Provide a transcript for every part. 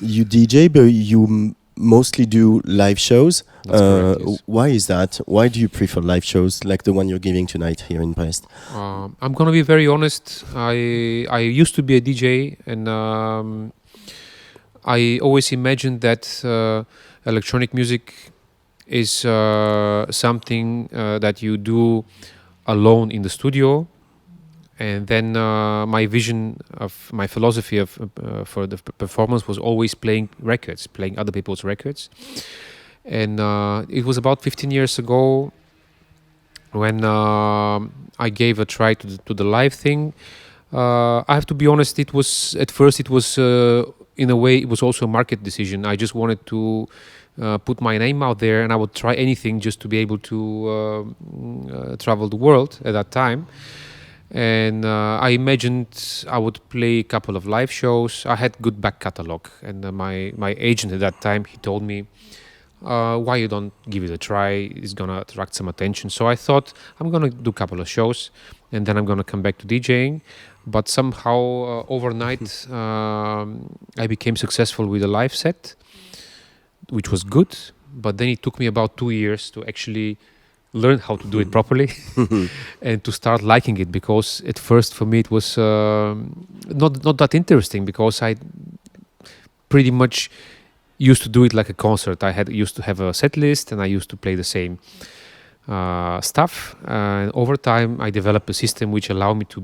You DJ, but you mostly do live shows. That's correct, yes. Why is that? Why do you prefer live shows like the one you're giving tonight here in Brest? I'm gonna be very honest. I used to be a DJ, and I always imagined that electronic music is something that you do alone in the studio. And then my vision of my philosophy of for the performance was always playing records, playing other people's records. And it was about 15 years ago when I gave a try to the live thing. I have to be honest, it was at first it was in a way it was also a market decision. I just wanted to put my name out there, and I would try anything just to be able to travel the world at that time. And I imagined I would play a couple of live shows. I had good back catalog, and my agent at that time, he told me, why you don't give it a try? It's gonna attract some attention. So I thought I'm gonna do a couple of shows, and then I'm gonna come back to DJing. But somehow overnight I became successful with a live set, which was good. But then it took me about 2 years to actually learn how to do it properly and to start liking it, because at first for me it was not that interesting, because I pretty much used to do it like a concert. I used to have a set list, and I used to play the same stuff. And over time I developed a system which allowed me to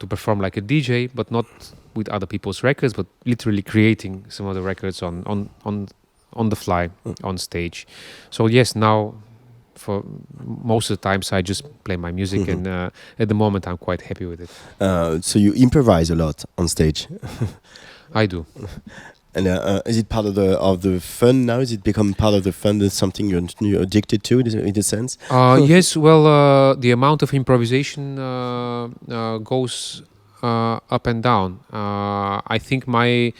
perform like a DJ, but not with other people's records, but literally creating some of the records on the fly on stage. So yes, now for most of the times I just play my music, and at the moment I'm quite happy with it. So you improvise a lot on stage. I do. And is it part of the fun now? Is it become part of the fun? Is something you're addicted to in a sense? Yes. Well, the amount of improvisation goes up and down. I think my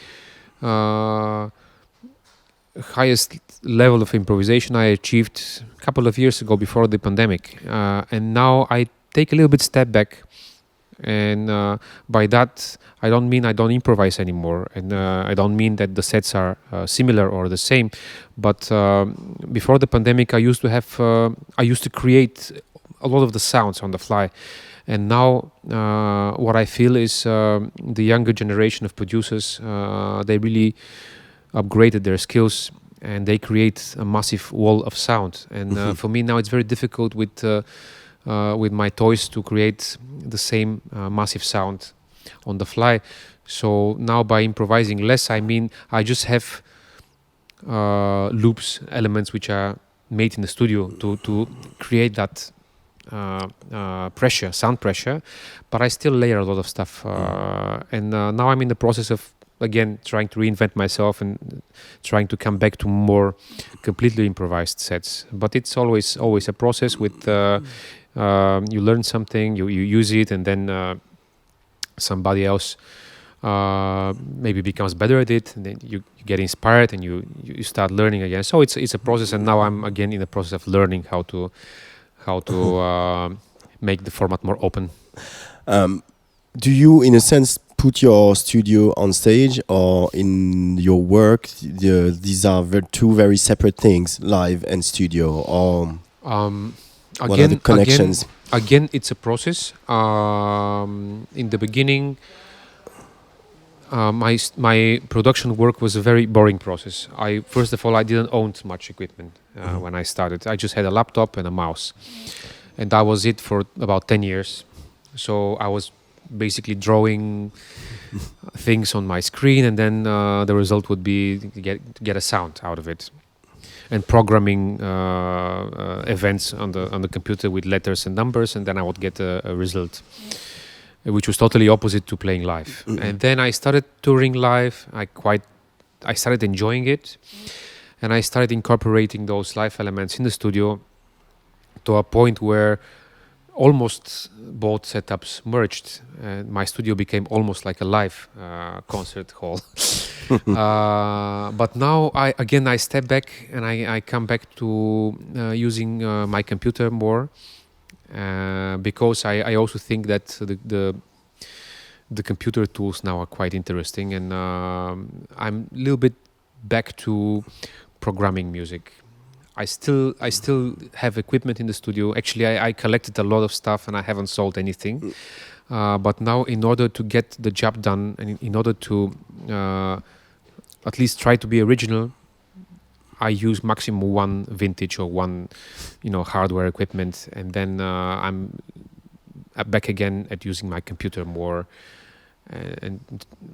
highest level of improvisation I achieved a couple of years ago before the pandemic, and now I take a little bit step back, and by that I don't mean I don't improvise anymore, and I don't mean that the sets are similar or the same, but before the pandemic I used to create a lot of the sounds on the fly, and now what I feel is the younger generation of producers, they really upgraded their skills, and they create a massive wall of sound. And for me now it's very difficult with my toys to create the same massive sound on the fly. So now by improvising less, I mean I just have loops, elements which are made in the studio to create that pressure, sound pressure, but I still layer a lot of stuff. And now I'm in the process of again trying to reinvent myself and trying to come back to more completely improvised sets. But it's always a process with you learn something, you use it, and then somebody else maybe becomes better at it, and then you get inspired and you start learning again. So it's a process, and now I'm again in the process of learning how to make the format more open. Do you, in a sense, put your studio on stage, or in your work these are two very separate things, live and studio, or what are the connections? Again, it's a process. In the beginning, my production work was a very boring process. First of all, I didn't own much equipment when I started. I just had a laptop and a mouse, and that was it for about 10 years. So I was basically drawing things on my screen, and then the result would be to get a sound out of it, and programming events on the computer with letters and numbers, and then I would get a result, which was totally opposite to playing live. And then I started touring live. I started enjoying it, and I started incorporating those live elements in the studio to a point where almost both setups merged, and my studio became almost like a live concert hall. But now I step back, and I come back to using my computer more, because I also think that the computer tools now are quite interesting, and I'm a little bit back to programming music. I still have equipment in the studio. Actually, I collected a lot of stuff and I haven't sold anything. But now, in order to get the job done and in order to at least try to be original, I use maximum one vintage or one, hardware equipment, and then I'm back again at using my computer more, and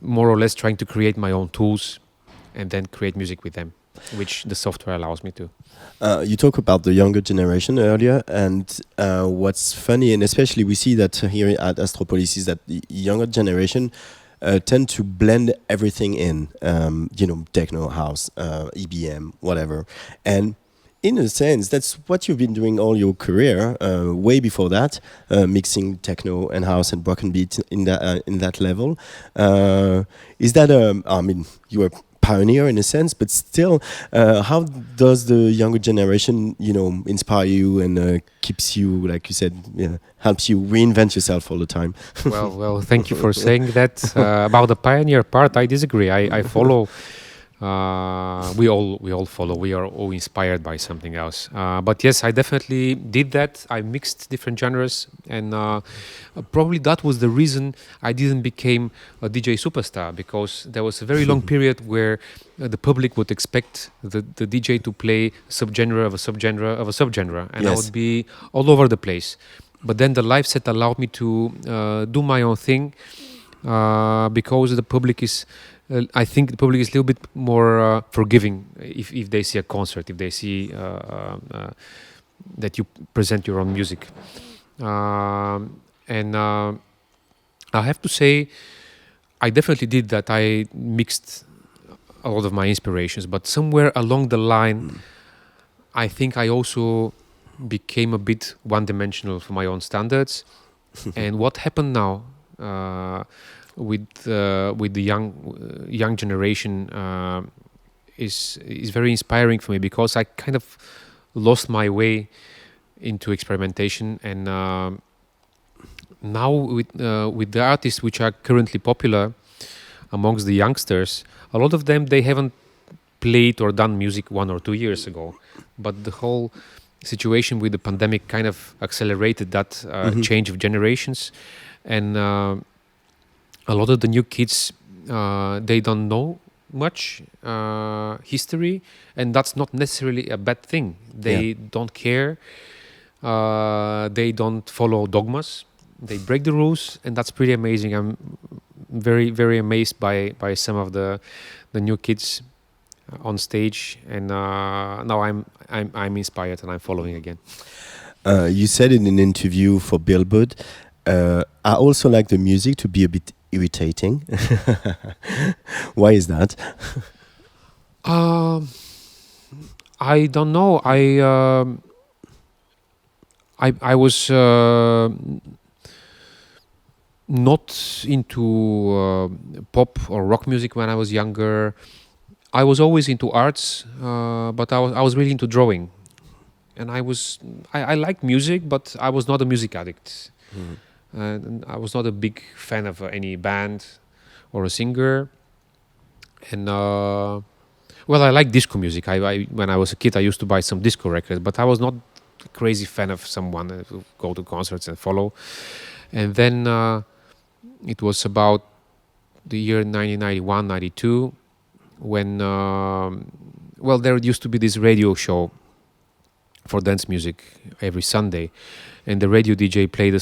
more or less trying to create my own tools and then create music with them, which the software allows me to. You talk about the younger generation earlier, and what's funny, and especially we see that here at Astropolis, is that the younger generation tend to blend everything in, techno, house, EBM, whatever. And in a sense, that's what you've been doing all your career, way before that, mixing techno and house and broken beat in that level. Is that you were pioneer in a sense, but still, how does the younger generation, inspire you and keeps you, like you said, helps you reinvent yourself all the time? Well, thank you for saying that. About the pioneer part, I disagree. I follow. We all follow. We are all inspired by something else. But yes, I definitely did that. I mixed different genres, and probably that was the reason I didn't become a DJ superstar, because there was a very long period where the public would expect the DJ to play subgenre of a subgenre of a subgenre, and I would be all over the place. But then the live set allowed me to do my own thing, because the public is. I think the public is a little bit more forgiving if they see a concert, if they see that you present your own music. And I have to say, I definitely did that. I mixed a lot of my inspirations, but somewhere along the line, I think I also became a bit one-dimensional for my own standards. And what happened now? With the young generation is very inspiring for me, because I kind of lost my way into experimentation, and now with the artists which are currently popular amongst the youngsters, a lot of them, they haven't played or done music 1 or 2 years ago, but the whole situation with the pandemic kind of accelerated that change of generations, and a lot of the new kids, they don't know much history, and that's not necessarily a bad thing. They don't care. They don't follow dogmas. They break the rules, and that's pretty amazing. I'm very, very amazed by some of the new kids on stage, and now I'm inspired and I'm following again. You said in an interview for Billboard, I also like the music to be a bit irritating. Why is that? I don't know. I was not into pop or rock music when I was younger. I was always into arts, but I was really into drawing, and I liked music, but I was not a music addict. And I was not a big fan of any band or a singer. And I like disco music. When I was a kid, I used to buy some disco records, but I was not a crazy fan of someone who go to concerts and follow. And then it was about the year 1991, 92, when there used to be this radio show for dance music every Sunday, and the radio DJ played a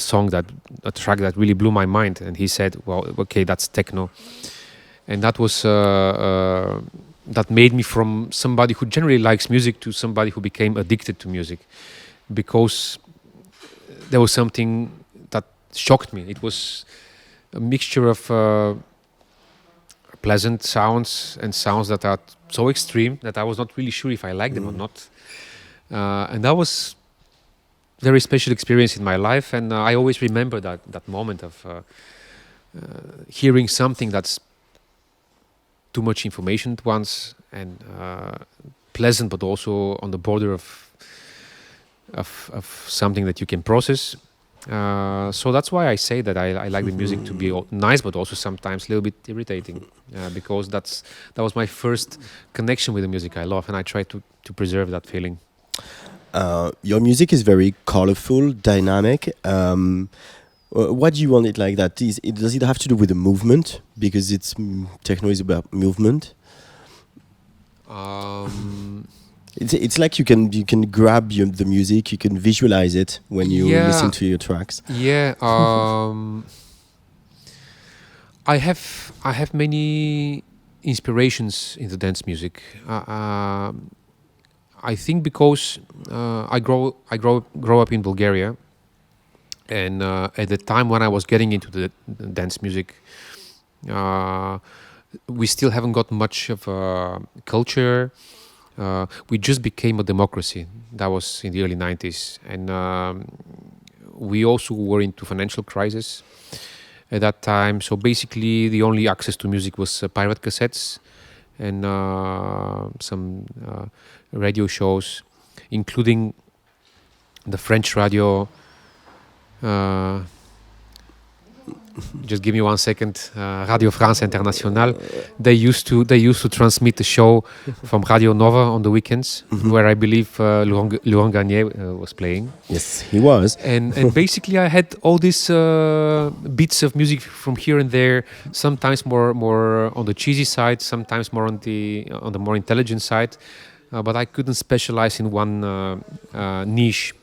track that really blew my mind, and he said, well, okay, that's techno. And that was that made me from somebody who generally likes music to somebody who became addicted to music, because there was something that shocked me. It was a mixture of pleasant sounds and sounds that are so extreme that I was not really sure if I liked them or not. And that was a very special experience in my life, and I always remember that moment of hearing something that's too much information at once, and pleasant, but also on the border of of something that you can process. So that's why I say that I like the music to be nice, but also sometimes a little bit irritating, because that was my first connection with the music I love, and I try to preserve that feeling. Your music is very colorful, dynamic. What do you want it like that? Does it have to do with the movement? Because techno is about movement. It's like you can grab the music, you can visualize it when you listen to your tracks. Yeah, I have many inspirations in the dance music. I think because I grow up in Bulgaria, and at the time when I was getting into the dance music, we still haven't got much of a culture. We just became a democracy. That was in the early 90s. And we also were into financial crisis at that time. So basically, the only access to music was pirate cassettes and some radio shows, including the French radio. Just give me 1 second. Radio France Internationale. They used to transmit the show from Radio Nova on the weekends, where I believe Laurent Garnier was playing. Yes, he was. And basically, I had all these bits of music from here and there. Sometimes more on the cheesy side, sometimes more on the more intelligent side. But I couldn't specialize in one niche.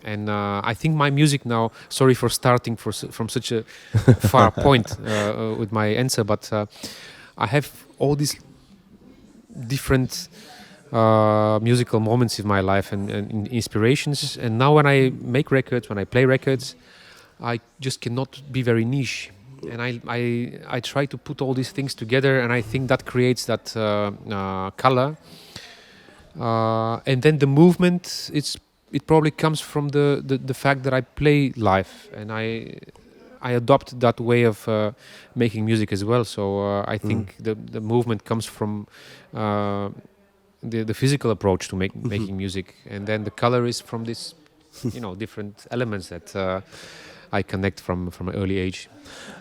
And I think my music now, sorry for starting from such a far point with my answer, but I have all these different musical moments in my life and inspirations. And now when I make records, when I play records, I just cannot be very niche. And I try to put all these things together, and I think that creates that color. And then the movement, it probably comes from the fact that I play live, and I adopt that way of making music as well. So I think the movement comes from the physical approach to making music, and then the color is from this, different elements that I connect from an early age.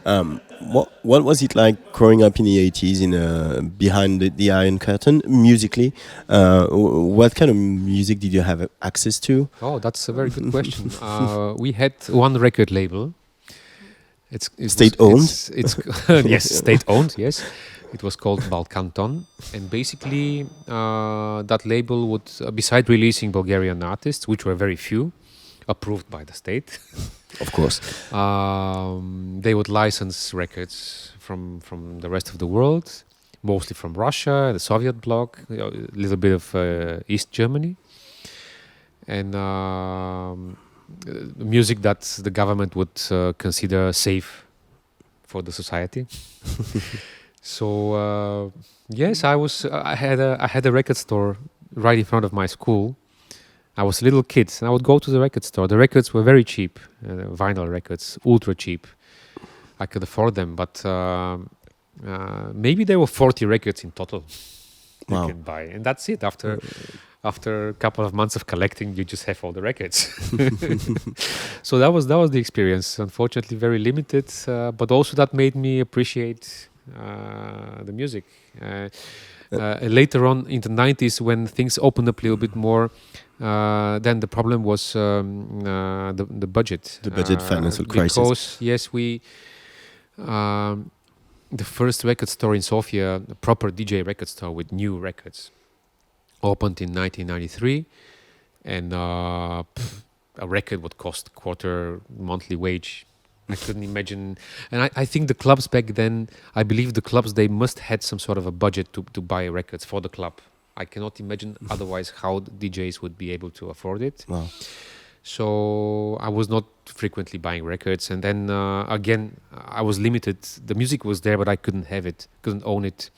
What was it like growing up in the 80s behind the Iron Curtain musically? What kind of music did you have access to? Oh, that's a very good question. We had one record label. It's state-owned? Yes, state-owned, yes. It was called Balkanton. And basically, that label would, beside releasing Bulgarian artists, which were very few, approved by the state, of course, they would license records from the rest of the world, mostly from Russia, the Soviet bloc, a little bit of East Germany, and music that the government would consider safe for the society. So yes, I had a record store right in front of my school. I was a little kid, and I would go to the record store. The records were very cheap, vinyl records, ultra cheap. I could afford them, but maybe there were 40 records in total you can buy, and that's it. After a couple of months of collecting, you just have all the records. So that was the experience. Unfortunately, very limited, but also that made me appreciate the music. Later on in the 90s, when things opened up a little bit more, then the problem was the budget. The budget financial crisis. Because, yes, the first record store in Sofia, a proper DJ record store with new records, opened in 1993. And a record would cost quarter monthly wage. I couldn't imagine. And I think the clubs back then, I believe the clubs, they must had some sort of a budget to buy records for the club. I cannot imagine otherwise how the DJs would be able to afford it. Wow. So I was not frequently buying records. And then again, I was limited. The music was there, but I couldn't have it, couldn't own it.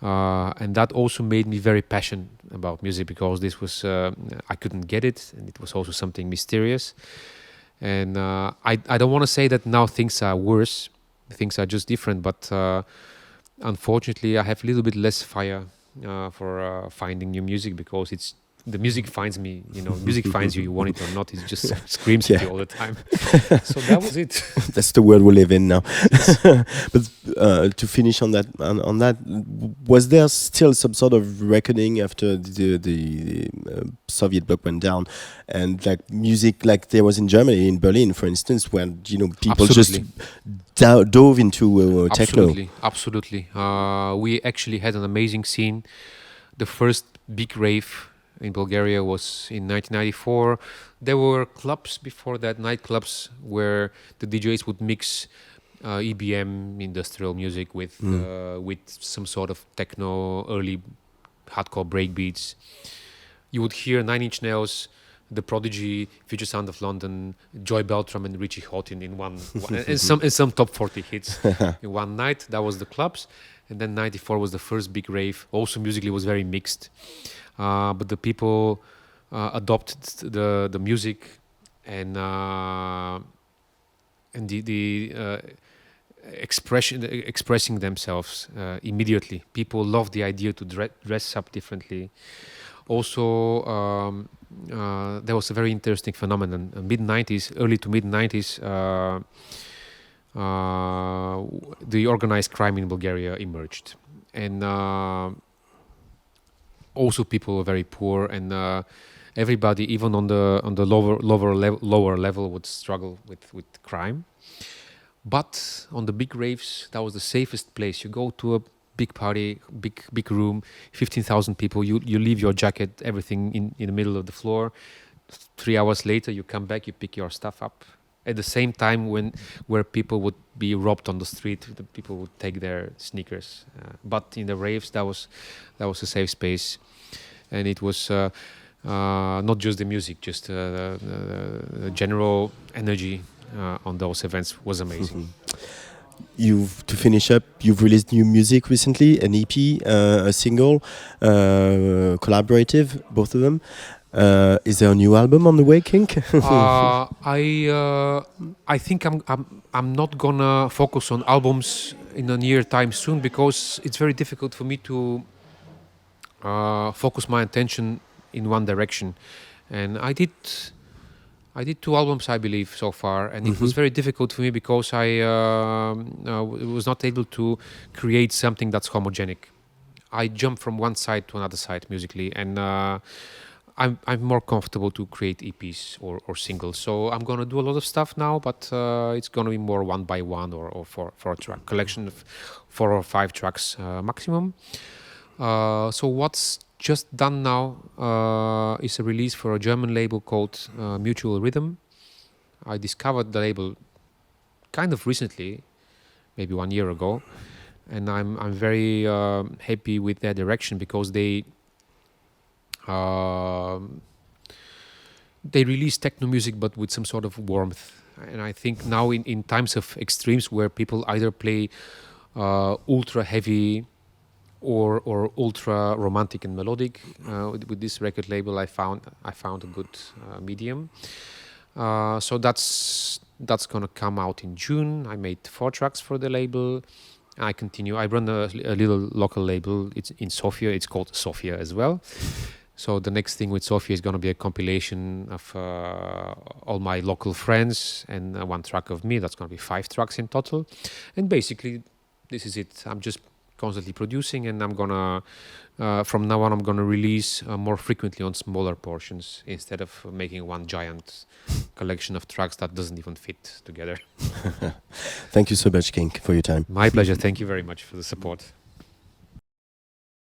And that also made me very passionate about music, because this was, I couldn't get it. And it was also something mysterious. And I don't want to say that now things are worse. Things are just different. But unfortunately, I have a little bit less fire for finding new music, because it's the music finds me. Music finds you. You want it or not. It just screams at you all the time. So that was it. That's the world we live in now. But to finish on that, was there still some sort of reckoning after the Soviet bloc went down, and like music, like there was in Germany, in Berlin, for instance, where people Absolutely. just dove into techno. Absolutely. We actually had an amazing scene. The first big rave in Bulgaria was in 1994. There were clubs before that, nightclubs, where the DJs would mix EBM, industrial music, with some sort of techno, early hardcore breakbeats. You would hear Nine Inch Nails, The Prodigy, Future Sound of London, Joy Beltram, and Richie Houghton in one and some top 40 hits in one night. That was the clubs. And then 94 was the first big rave. Also musically was very mixed. But the people adopted the music and the expressing themselves immediately. People loved the idea to dress up differently. Also, there was a very interesting phenomenon. Mid-90s, early to mid-90s, the organized crime in Bulgaria emerged, and also people were very poor, and everybody, even on the lower level, would struggle with crime. But on the big raves, that was the safest place. You go to a big party, big room, 15,000 people. You leave your jacket, everything in the middle of the floor. 3 hours later, you come back, you pick your stuff up. At the same time, where people would be robbed on the street, the people would take their sneakers. But in the raves, that was a safe space, and it was not just the music, just the general energy on those events was amazing. To finish up, you've released new music recently, an EP, a single, collaborative, both of them. Is there a new album on the way, KiNK? I think I'm not gonna focus on albums in a near time soon, because it's very difficult for me to focus my attention in one direction. And I did 2 albums, I believe, so far, and it was very difficult for me because I was not able to create something that's homogenic. I jump from one side to another side musically, and I'm more comfortable to create EPs or singles. So I'm gonna do a lot of stuff now, but it's gonna be more one by one or for a track collection of 4 or 5 tracks maximum. So what's just done now is a release for a German label called Mutual Rhythm. I discovered the label kind of recently, maybe 1 year ago, and I'm very happy with their direction, because they release techno music but with some sort of warmth. And I think now in times of extremes, where people either play ultra heavy or ultra romantic and melodic, with this record label I found a good medium. So that's gonna come out in June. I made 4 tracks for the label. I continue. I run a little local label. It's in Sofia. It's called Sofia as well. So the next thing with Sofia is going to be a compilation of all my local friends and 1 track of me. That's going to be 5 tracks in total. And basically, this is it. I'm just constantly producing, and I'm gonna from now on I'm gonna release more frequently on smaller portions, instead of making one giant collection of tracks that doesn't even fit together. Thank you so much, KiNK, for your time. My pleasure. Thank you very much for the support.